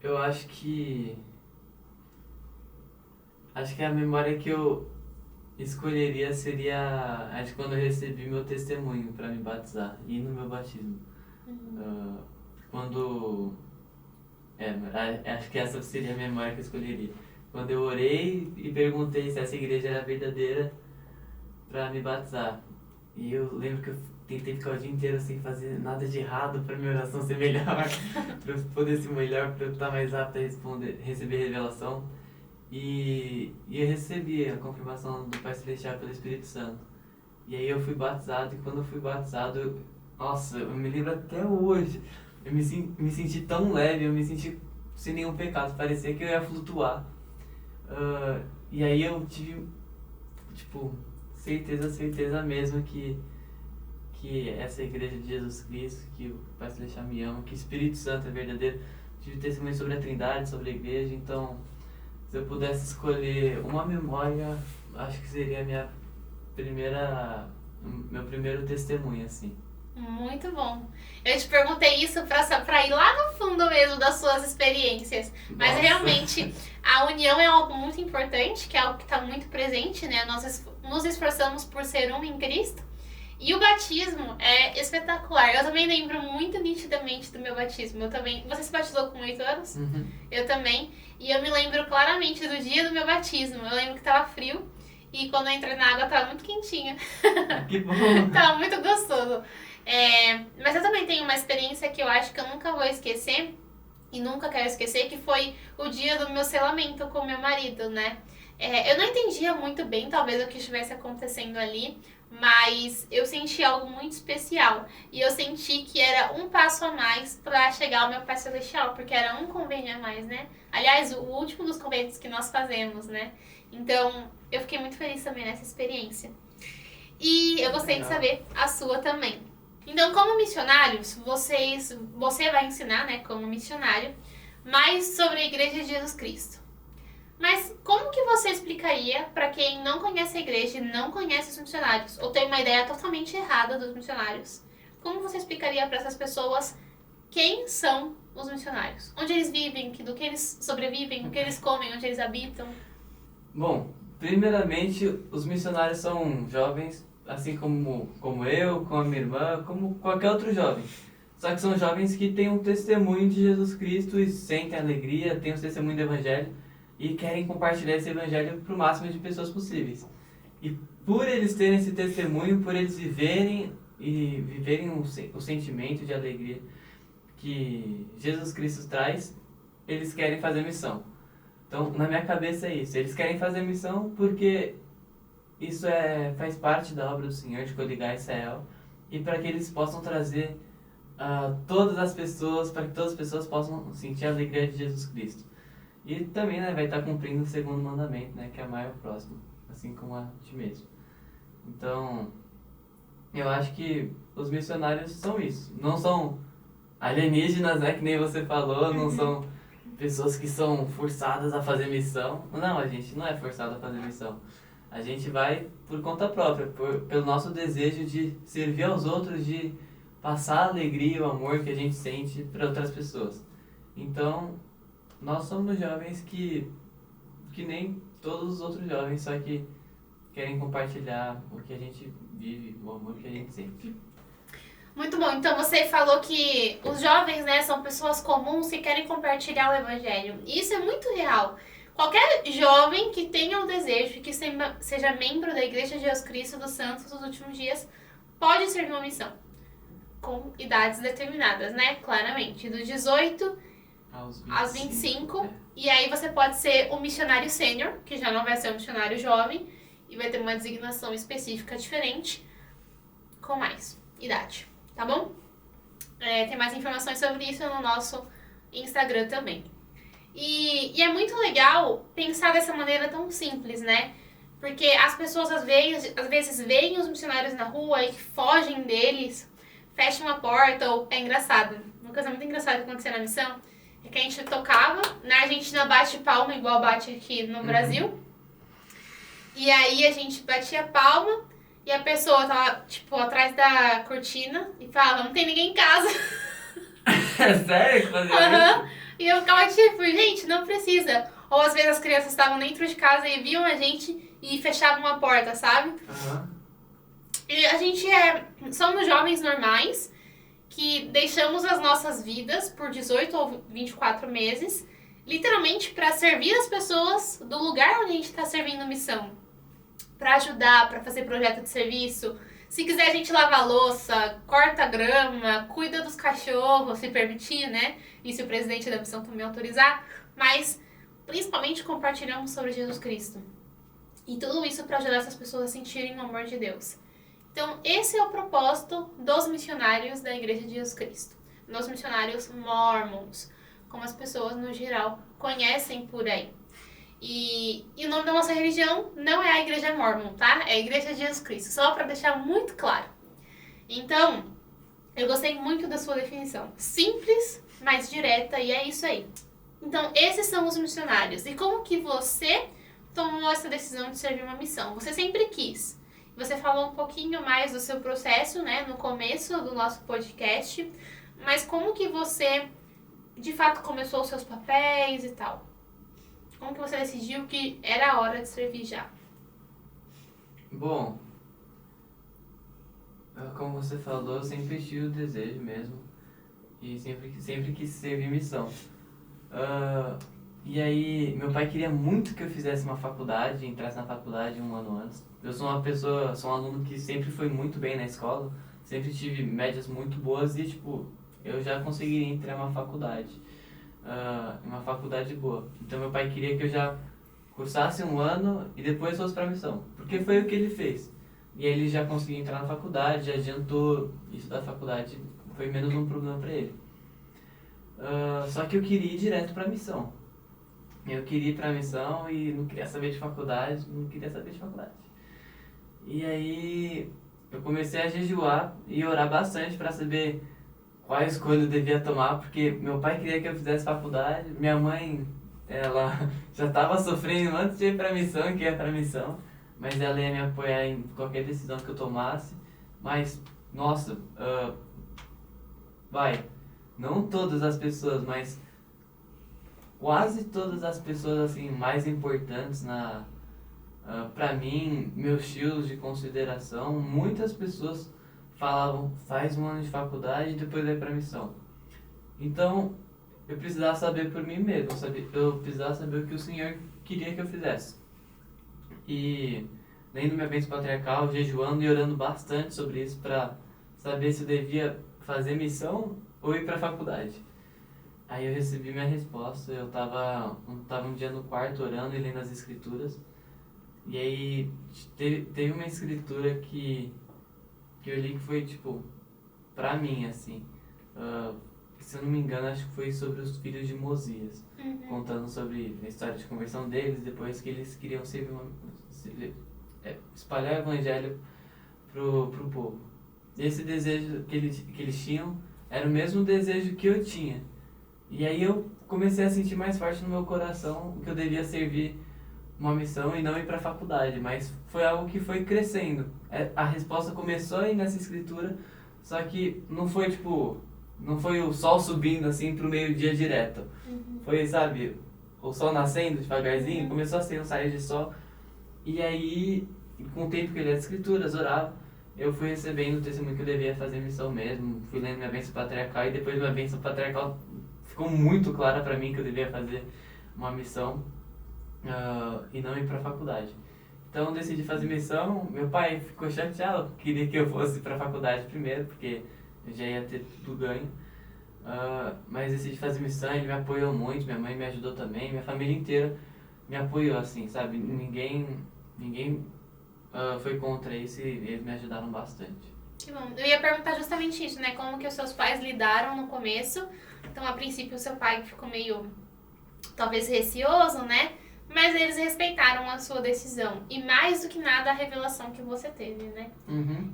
Eu acho que a memória que eu escolheria seria a de quando eu recebi meu testemunho para me batizar e no meu batismo. Acho que essa seria a memória que eu escolheria. Quando eu orei e perguntei se essa igreja era verdadeira para me batizar. E eu lembro que eu tentei ficar o dia inteiro sem fazer nada de errado para minha oração ser melhor, para eu poder ser melhor, para eu estar mais apto a receber revelação. E eu recebi a confirmação do Pai Celestial pelo Espírito Santo. E aí eu fui batizado, e quando eu fui batizado, nossa, eu me lembro até hoje, eu me senti tão leve, eu me senti sem nenhum pecado, parecia que eu ia flutuar. E aí eu tive, tipo, certeza mesmo que que essa igreja de Jesus Cristo, que o Pai Celestial me ama, que o Espírito Santo é verdadeiro. Tive testemunho sobre a Trindade, sobre a igreja, então se eu pudesse escolher uma memória, acho que seria meu primeiro testemunho, assim. Muito bom. Eu te perguntei isso pra ir lá no fundo mesmo das suas experiências. Mas Nossa. realmente, a união é algo muito importante, que é algo que está muito presente, né? Nós nos esforçamos por ser um em Cristo. E o batismo é espetacular. Eu também lembro muito nitidamente do meu batismo. Você se batizou com 8 anos? Uhum. Eu também. E eu me lembro claramente do dia do meu batismo. Eu lembro que estava frio. E quando eu entrei na água, estava muito quentinha. Que bom! Tava muito gostoso. Mas eu também tenho uma experiência que eu acho que eu nunca vou esquecer. E nunca quero esquecer, que foi o dia do meu selamento com meu marido, né? Eu não entendia muito bem, talvez, o que estivesse acontecendo ali. Mas eu senti algo muito especial. E eu senti que era um passo a mais para chegar ao meu Pai Celestial. Porque era um convênio a mais, né? Aliás, o último dos convênios que nós fazemos, né? Então, eu fiquei muito feliz também nessa experiência. E eu gostei de saber a sua também. Então, como missionários, você vai ensinar, né, como missionário, mais sobre a Igreja de Jesus Cristo. Mas como que você explicaria para quem não conhece a igreja e não conhece os missionários, ou tem uma ideia totalmente errada dos missionários? Como você explicaria para essas pessoas quem são os missionários? Onde eles vivem, do que eles sobrevivem, o que eles comem, onde eles habitam? Bom, primeiramente, os missionários são jovens, assim como eu, como a minha irmã, como qualquer outro jovem. Só que são jovens que têm um testemunho de Jesus Cristo e sentem alegria, têm um testemunho do Evangelho e querem compartilhar esse Evangelho para o máximo de pessoas possíveis. E por eles terem esse testemunho, por eles viverem o sentimento de alegria que Jesus Cristo traz, eles querem fazer missão. Então, na minha cabeça é isso. Eles querem fazer missão porque isso faz parte da obra do Senhor, de coligar Israel, e para que eles possam trazer todas as pessoas, para que todas as pessoas possam sentir a alegria de Jesus Cristo. E também, né, vai estar cumprindo o segundo mandamento, né, que é amar o próximo, assim como a ti mesmo. Então, eu acho que os missionários são isso. Não são alienígenas, né, que nem você falou, não são pessoas que são forçadas a fazer missão. Não, a gente não é forçado a fazer missão. A gente vai por conta própria, pelo nosso desejo de servir aos outros, de passar a alegria e o amor que a gente sente para outras pessoas. Então, nós somos jovens que nem todos os outros jovens, só que querem compartilhar o que a gente vive, o amor que a gente sente. Muito bom. Então você falou que os jovens, né, são pessoas comuns que querem compartilhar o Evangelho. E isso é muito real. Qualquer jovem que tenha o desejo de que seja membro da Igreja de Jesus Cristo dos Santos dos Últimos Dias pode servir uma missão. Com idades determinadas, né? Claramente. Do 18 aos 25. E aí você pode ser um missionário sênior, que já não vai ser um missionário jovem, e vai ter uma designação específica diferente, com mais idade. Tá bom? Tem mais informações sobre isso no nosso Instagram também. E é muito legal pensar dessa maneira tão simples, né? Porque as pessoas às vezes veem os missionários na rua e fogem deles, fecham a porta, ou é engraçado. Uma coisa muito engraçada que aconteceu na missão é que a gente tocava, na Argentina bate palma igual bate aqui no Brasil. E aí a gente batia palma e a pessoa tava, tipo, atrás da cortina e falava, não tem ninguém em casa. É sério que fazia isso? E eu ficava tipo, gente, não precisa. Ou às vezes as crianças estavam dentro de casa e viam a gente e fechavam a porta, sabe? E a gente somos jovens normais que deixamos as nossas vidas por 18 ou 24 meses, literalmente para servir as pessoas do lugar onde a gente está servindo missão. Para ajudar, para fazer projeto de serviço. Se quiser a gente lava a louça, corta a grama, cuida dos cachorros, se permitir, né? E se o presidente da missão também autorizar. Mas, principalmente, compartilhamos sobre Jesus Cristo. E tudo isso para ajudar essas pessoas a sentirem o amor de Deus. Então, esse é o propósito dos missionários da Igreja de Jesus Cristo. Dos missionários mormons, como as pessoas, no geral, conhecem por aí. E o nome da nossa religião não é a Igreja Mormon, tá? É a Igreja de Jesus Cristo, só para deixar muito claro. Então, eu gostei muito da sua definição. Simples, mas direta, e é isso aí. Então, esses são os missionários. E como que você tomou essa decisão de servir uma missão? Você sempre quis. Você falou um pouquinho mais do seu processo, né, no começo do nosso podcast, mas como que você, de fato, começou os seus papéis e tal? Como que você decidiu que era a hora de servir já? Bom, como você falou, eu sempre tive o desejo mesmo e sempre quis servir missão. E aí, meu pai queria muito que eu fizesse uma faculdade, entrasse na faculdade um ano antes. Eu sou sou um aluno que sempre foi muito bem na escola, sempre tive médias muito boas e, tipo, eu já conseguiria entrar em uma faculdade boa. Então, meu pai queria que eu já cursasse um ano e depois fosse para a missão, porque foi o que ele fez. E aí ele já conseguiu entrar na faculdade, já adiantou isso da faculdade, foi menos um problema para ele. Só que eu queria ir direto para a missão. Eu queria ir para a missão e não queria saber de faculdade, E aí eu comecei a jejuar e orar bastante para saber qual escolha eu devia tomar, porque meu pai queria que eu fizesse faculdade, minha mãe, ela já estava sofrendo antes de ir para a missão, que ia para a missão, mas ela ia me apoiar em qualquer decisão que eu tomasse. Mas, nossa, não todas as pessoas, mas quase todas as pessoas assim mais importantes para mim, meus tios de consideração, muitas pessoas falavam, faz um ano de faculdade e depois vai para missão. Então, eu precisava saber por mim mesmo, eu precisava saber o que o Senhor queria que eu fizesse. E lendo minha bênção patriarcal, jejuando e orando bastante sobre isso para saber se eu devia fazer missão ou ir para a faculdade. Aí eu recebi minha resposta, eu tava um dia no quarto orando e lendo as escrituras. E aí teve uma escritura que eu li que foi tipo, pra mim assim, se eu não me engano acho que foi sobre os filhos de Mosias, contando sobre a história de conversão deles, depois que eles queriam espalhar o evangelho pro povo. E esse desejo que eles tinham era o mesmo desejo que eu tinha. E aí eu comecei a sentir mais forte no meu coração que eu devia servir uma missão e não ir para a faculdade, mas foi algo que foi crescendo. A resposta começou aí nessa escritura, só que não foi o sol subindo assim pro meio-dia direto. Foi, sabe, o sol nascendo devagarzinho, começou a ser um sair de sol. E aí, com o tempo que eu lia as escrituras, orava, eu fui recebendo o testemunho que eu devia fazer missão mesmo, fui lendo minha bênção patriarcal e depois minha bênção patriarcal ficou muito clara para mim que eu devia fazer uma missão e não ir para a faculdade. Então eu decidi fazer missão, meu pai ficou chateado, queria que eu fosse para a faculdade primeiro, porque eu já ia ter tudo ganho. Mas decidi fazer missão, ele me apoiou muito, minha mãe me ajudou também, minha família inteira me apoiou, assim, sabe? Ninguém foi contra isso e eles me ajudaram bastante. Que bom. Eu ia perguntar justamente isso, né? Como que os seus pais lidaram no começo. Então, a princípio, o seu pai ficou meio, talvez, receoso, né? Mas eles respeitaram a sua decisão. E mais do que nada, a revelação que você teve, né?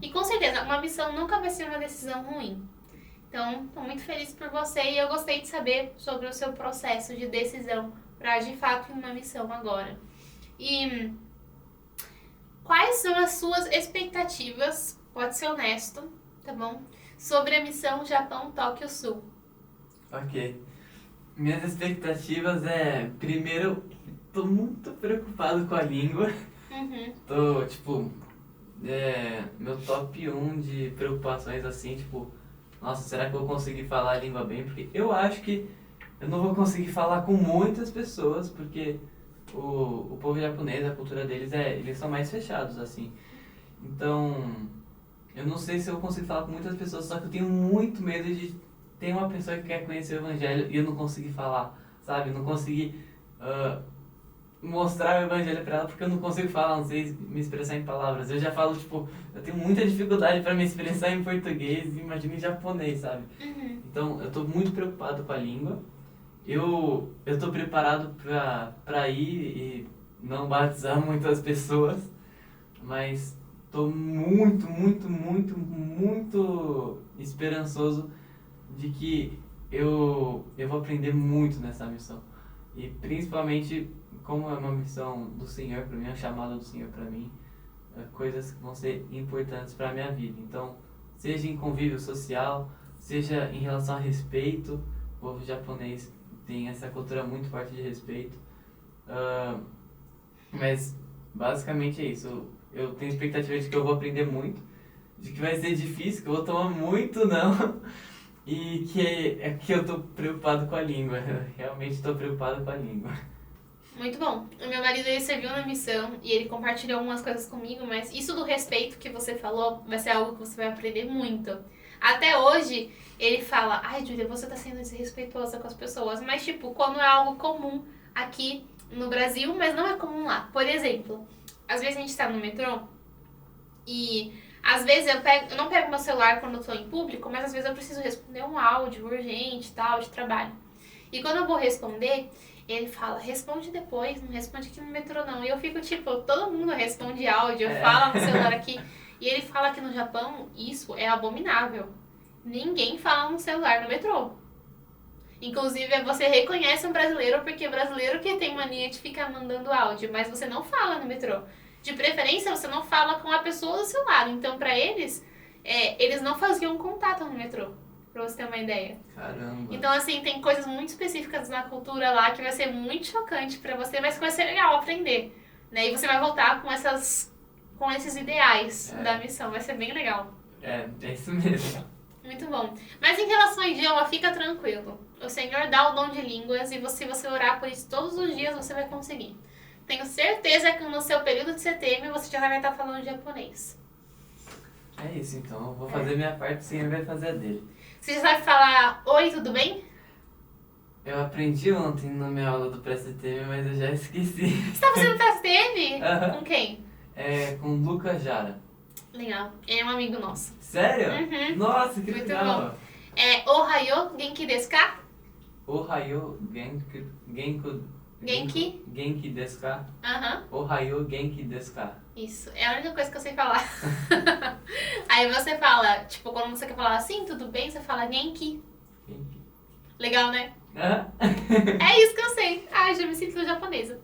E com certeza, uma missão nunca vai ser uma decisão ruim. Então, estou muito feliz por você e eu gostei de saber sobre o seu processo de decisão para, de fato, ir numa missão agora. E quais são as suas expectativas, pode ser honesto, tá bom? Sobre a missão Japão-Tóquio Sul. Ok. Minhas expectativas primeiro, tô muito preocupado com a língua. Tô, tipo, meu top 1 de preocupações assim, tipo, nossa, será que eu vou conseguir falar a língua bem? Porque eu acho que eu não vou conseguir falar com muitas pessoas, porque o povo japonês, a cultura deles eles são mais fechados, assim. Então, eu não sei se eu consigo falar com muitas pessoas, só que eu tenho muito medo de ter uma pessoa que quer conhecer o evangelho e eu não conseguir falar, sabe? Não conseguir mostrar o evangelho pra ela porque eu não consigo falar, não sei me expressar em palavras. Eu já falo, tipo, eu tenho muita dificuldade para me expressar em português, imagina em japonês, sabe? Então, eu tô muito preocupado com a língua. Eu tô preparado pra ir e não batizar muitas pessoas, mas tô muito esperançoso de que eu vou aprender muito nessa missão. E principalmente, como é uma missão do Senhor para mim, é uma chamada do Senhor para mim, coisas que vão ser importantes para a minha vida. Então, seja em convívio social, seja em relação a respeito, o povo japonês tem essa cultura muito forte de respeito. Mas basicamente é isso. Eu tenho expectativa de que eu vou aprender muito, de que vai ser difícil, que eu vou tomar muito não, e que eu tô preocupado com a língua. Eu realmente estou preocupado com a língua. Muito bom. O meu marido, ele serviu na missão e ele compartilhou algumas coisas comigo, mas isso do respeito que você falou vai ser algo que você vai aprender muito. Até hoje, ele fala, ai, Júlia, você tá sendo desrespeitosa com as pessoas, mas tipo, quando é algo comum aqui no Brasil, mas não é comum lá. Por exemplo, às vezes a gente tá no metrô e às vezes eu não pego meu celular quando eu tô em público, mas às vezes eu preciso responder um áudio urgente, tal, de trabalho. E quando eu vou responder, ele fala, responde depois, não responde aqui no metrô não. E eu fico tipo, todo mundo responde áudio, fala no celular aqui. E ele fala que no Japão isso é abominável. Ninguém fala no celular no metrô. Inclusive, você reconhece um brasileiro porque é brasileiro que tem mania de ficar mandando áudio, mas você não fala no metrô. De preferência, você não fala com a pessoa do seu lado. Então, pra eles, eles não faziam contato no metrô. Pra você ter uma ideia. Caramba. Então, assim, tem coisas muito específicas na cultura lá que vai ser muito chocante pra você, mas que vai ser legal aprender. Né? E você vai voltar com esses ideais da missão. Vai ser bem legal. É isso mesmo. Muito bom. Mas em relação ao idioma, fica tranquilo. O Senhor dá o dom de línguas e se você orar por isso todos os dias, você vai conseguir. Tenho certeza que no seu período de CTM você já vai estar falando japonês. É isso, então. Eu vou fazer minha parte, o Senhor vai fazer a dele. Você já sabe falar oi, tudo bem? Eu aprendi ontem na minha aula do pré-CTM, mas eu já esqueci. Você tá fazendo CTM? Com quem? Com o Lucas Jara. Legal. Ele é um amigo nosso. Sério? Uhum. Nossa, que Muito legal. bom. Ohayo Genki desu ka? Ohayo Genki desu ka? Aham. Ohayo Genki desu ka? Isso. É a única coisa que eu sei falar. Aí você fala, tipo, quando você quer falar assim, tudo bem, você fala Genki. Genki. Legal, né? Hã? É isso que eu sei. Ai, já me sinto japonesa.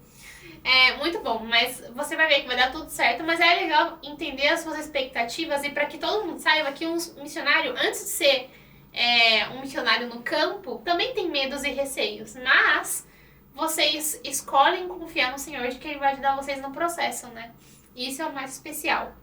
É muito bom, mas você vai ver que vai dar tudo certo, mas é legal entender as suas expectativas e para que todo mundo saiba que um missionário, antes de ser um missionário no campo, também tem medos e receios, mas vocês escolhem confiar no Senhor de que Ele vai ajudar vocês no processo, né? E isso é o mais especial.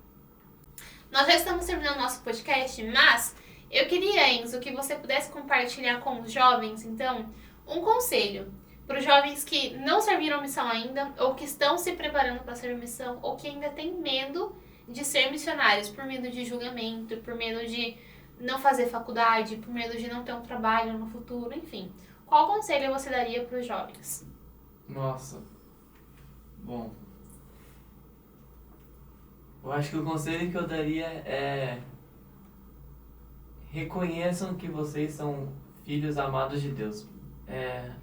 Nós já estamos terminando o nosso podcast, mas eu queria, Enzo, que você pudesse compartilhar com os jovens, então, um conselho para os jovens que não serviram missão ainda, ou que estão se preparando para servir missão, ou que ainda têm medo de ser missionários, por medo de julgamento, por medo de não fazer faculdade, por medo de não ter um trabalho no futuro, enfim. Qual conselho você daria para os jovens? Nossa. Bom. Eu acho que o conselho que eu daria é: reconheçam que vocês são filhos amados de Deus.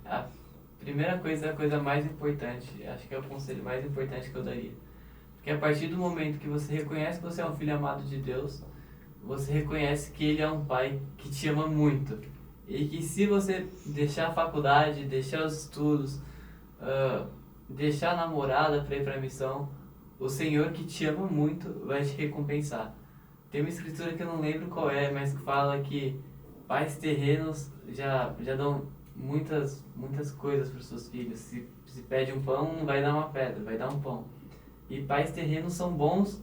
A primeira coisa é a coisa mais importante. Acho que é o conselho mais importante que eu daria. Porque a partir do momento que você reconhece que você é um filho amado de Deus, você reconhece que Ele é um pai que te ama muito. E que se você deixar a faculdade, deixar os estudos, deixar a namorada para ir para a missão, o Senhor que te ama muito vai te recompensar. Tem uma escritura que eu não lembro qual é, mas que fala que pais terrenos já dão muitas coisas para os seus filhos. Se pede um pão, não vai dar uma pedra, vai dar um pão. E pais terrenos são bons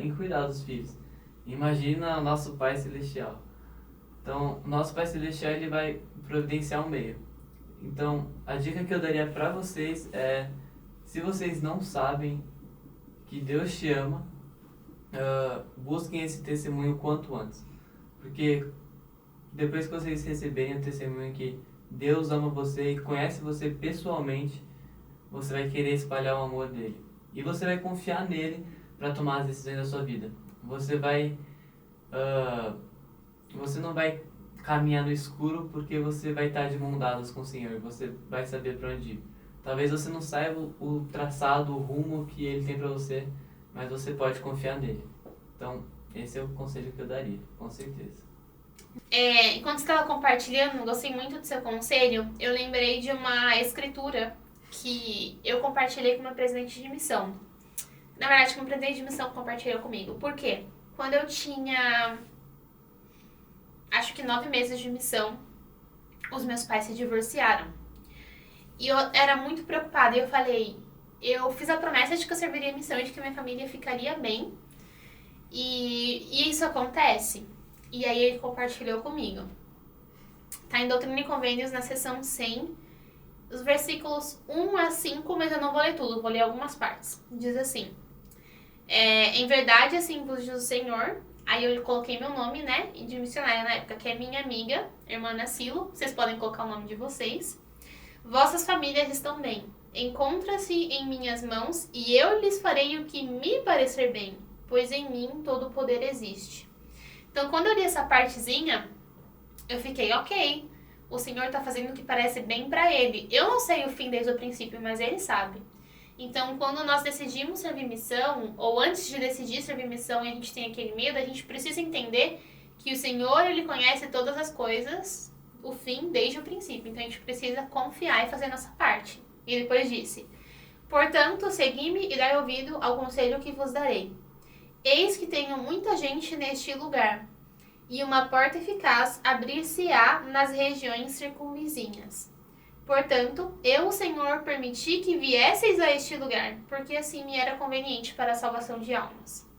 em cuidar dos filhos. Imagina o nosso Pai Celestial. Então, o nosso Pai Celestial, ele vai providenciar um meio. Então, a dica que eu daria para vocês é: se vocês não sabem que Deus te ama, busquem esse testemunho quanto antes. Porque depois que vocês receberem o testemunho que Deus ama você e conhece você pessoalmente, você vai querer espalhar o amor dele. E você vai confiar nele para tomar as decisões da sua vida. Você não vai caminhar no escuro porque você vai estar de mão dadas com o Senhor. Você vai saber para onde ir. Talvez você não saiba o traçado, o rumo que Ele tem para você, mas você pode confiar nele. Então, esse é o conselho que eu daria, com certeza. Enquanto você estava compartilhando, gostei muito do seu conselho, eu lembrei de uma escritura que eu compartilhei com o meu presidente de missão. Na verdade, o meu presidente de missão compartilhou comigo. Por quê? Quando eu tinha, acho que 9 meses de missão, os meus pais se divorciaram. E eu era muito preocupada. E eu falei, eu fiz a promessa de que eu serviria a missão e de que minha família ficaria bem. E isso acontece. E aí ele compartilhou comigo. Tá em Doutrina e Convênios, na seção 100, os versículos 1 a 5, mas eu não vou ler tudo, vou ler algumas partes. Diz assim, em verdade, assim vos diz o Senhor. Aí eu coloquei meu nome, né, de missionária na época, que é minha amiga, irmã Ana Silo. Vocês podem colocar o nome de vocês. Vossas famílias estão bem. Encontra-se em minhas mãos, e eu lhes farei o que me parecer bem, pois em mim todo o poder existe. Então, quando eu li essa partezinha, eu fiquei, ok, o Senhor tá fazendo o que parece bem pra Ele. Eu não sei o fim desde o princípio, mas Ele sabe. Então, quando nós decidimos servir missão, ou antes de decidir servir missão e a gente tem aquele medo, a gente precisa entender que o Senhor, Ele conhece todas as coisas, o fim desde o princípio. Então, a gente precisa confiar e fazer a nossa parte. E depois disse, portanto, segui-me e dai ouvido ao conselho que vos darei. Eis que tenho muita gente neste lugar, e uma porta eficaz abrir-se-á nas regiões circunvizinhas. Portanto, eu, o Senhor, permiti que viesseis a este lugar, porque assim me era conveniente para a salvação de almas.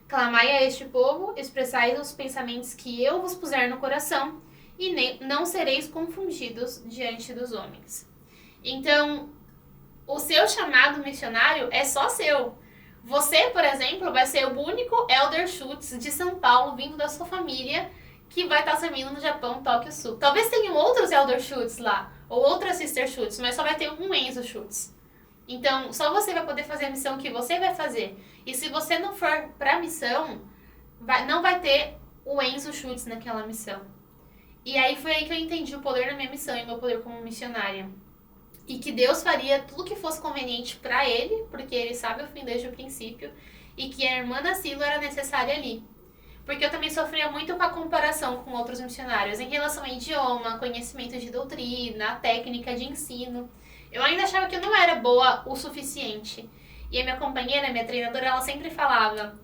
Clamai a este povo, expressai os pensamentos que eu vos puser no coração, e não sereis confundidos diante dos homens. Então, o seu chamado missionário é só seu. Você, por exemplo, vai ser o único Elder Schutz de São Paulo, vindo da sua família, que vai estar servindo no Japão, Tóquio Sul. Talvez tenham outros Elder Schutz lá, ou outras Sister Schutz, mas só vai ter um Enzo Schutz. Então, só você vai poder fazer a missão que você vai fazer. E se você não for pra missão, não vai ter o Enzo Schutz naquela missão. E aí foi aí que eu entendi o poder da minha missão e o meu poder como missionária. E que Deus faria tudo que fosse conveniente para ele, porque ele sabe o fim desde o princípio, e que a irmã Ana Silo era necessária ali. Porque eu também sofria muito com a comparação com outros missionários em relação a idioma, conhecimento de doutrina, técnica de ensino. Eu ainda achava que eu não era boa o suficiente. E a minha companheira, minha treinadora, ela sempre falava,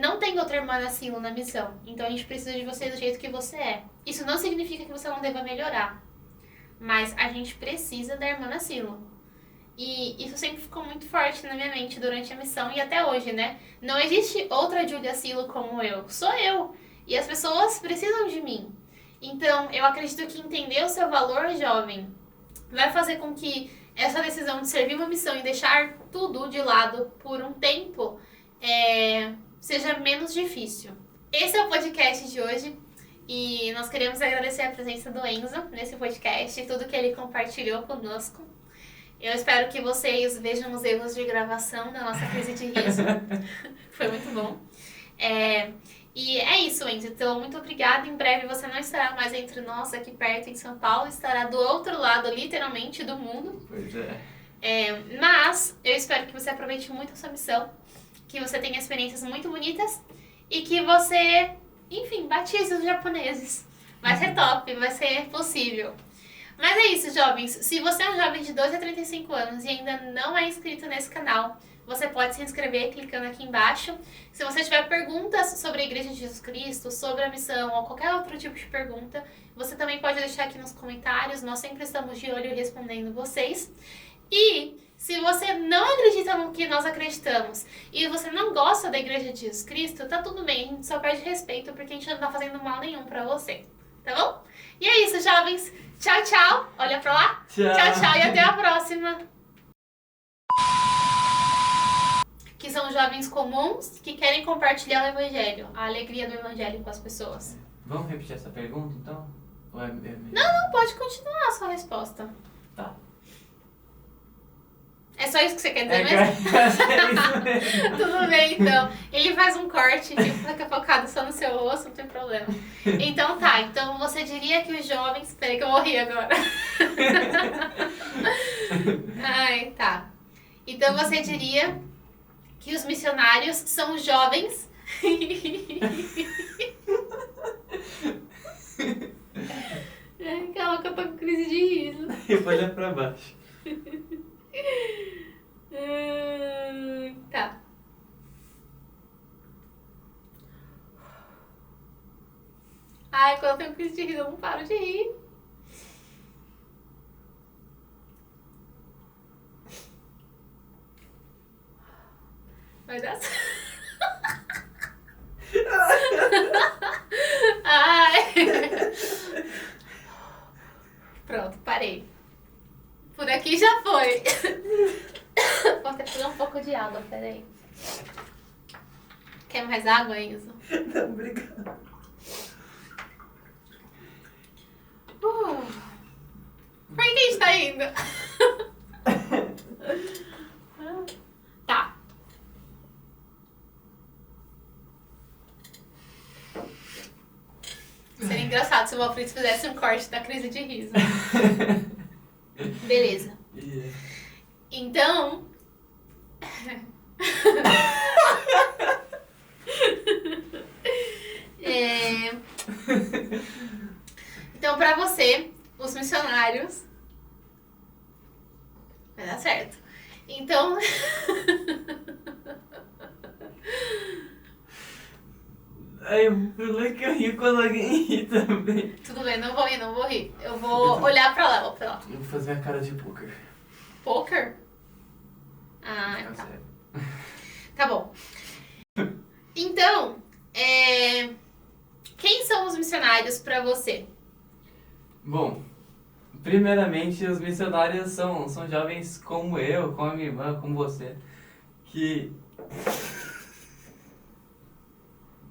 não tem outra irmã Ana Silo na missão, então a gente precisa de você do jeito que você é. Isso não significa que você não deva melhorar. Mas a gente precisa da irmã Ana Silo. E isso sempre ficou muito forte na minha mente durante a missão e até hoje, né? Não existe outra Julia Silo como eu. Sou eu. E as pessoas precisam de mim. Então, eu acredito que entender o seu valor, jovem, vai fazer com que essa decisão de servir uma missão e deixar tudo de lado por um tempo seja menos difícil. Esse é o podcast de hoje. E nós queremos agradecer a presença do Enzo nesse podcast e tudo que ele compartilhou conosco. Eu espero que vocês vejam os erros de gravação da nossa crise de riso. Foi muito bom. E é isso, Enzo. Então, muito obrigada. Em breve você não estará mais entre nós aqui perto em São Paulo. Estará do outro lado, literalmente, do mundo. Pois é. Mas eu espero que você aproveite muito a sua missão. Que você tenha experiências muito bonitas. E que você... enfim, batize os japoneses. Vai ser top, vai ser possível. Mas é isso, jovens. Se você é um jovem de 12 a 35 anos e ainda não é inscrito nesse canal, você pode se inscrever clicando aqui embaixo. Se você tiver perguntas sobre a Igreja de Jesus Cristo, sobre a missão ou qualquer outro tipo de pergunta, você também pode deixar aqui nos comentários. Nós sempre estamos de olho respondendo vocês. E se você não acredita no que nós acreditamos e você não gosta da Igreja de Jesus Cristo, tá tudo bem, a gente só pede respeito porque a gente não tá fazendo mal nenhum pra você, tá bom? E é isso, jovens. Tchau, tchau. Olha pra lá. Tchau. Tchau, tchau e até a próxima. Que são jovens comuns que querem compartilhar o Evangelho, a alegria do Evangelho com as pessoas. Vamos repetir essa pergunta, então? Ou Não, pode continuar a sua resposta. Tá. É só isso que você quer dizer mesmo? Tudo bem, então. Ele faz um corte, tipo, fica focado só no seu rosto, não tem problema. Então tá, então você diria que os jovens... Peraí que eu morri agora. Ai, tá. Então você diria que os missionários são jovens. Calma que eu tô com crise de riso. Eu vou olhar pra baixo. Tá. Ai, quando eu tenho crise de riso, eu não paro de rir. Vai dar certo. Ai. Pronto, parei. Por aqui já foi. Vou até pegar um pouco de água, peraí. Quer mais água, Enzo? Não, obrigado. Por que a gente tá indo? Tá. Seria engraçado se o Malfrito fizesse um corte da crise de riso. Beleza. Yeah. Então. Então, pra você, os missionários. Vai dar certo. Então. Ai, o problema é que eu rio quando alguém ri também. Tudo bem, não vou rir, não vou rir. Eu vou olhar pra lá, ó, pra lá. Eu vou fazer a cara de poker. Poker? Ah, Fica tá. sério. Tá bom. Então, quem são os missionários pra você? Bom, primeiramente os missionários são jovens como eu, como a minha irmã, como você, que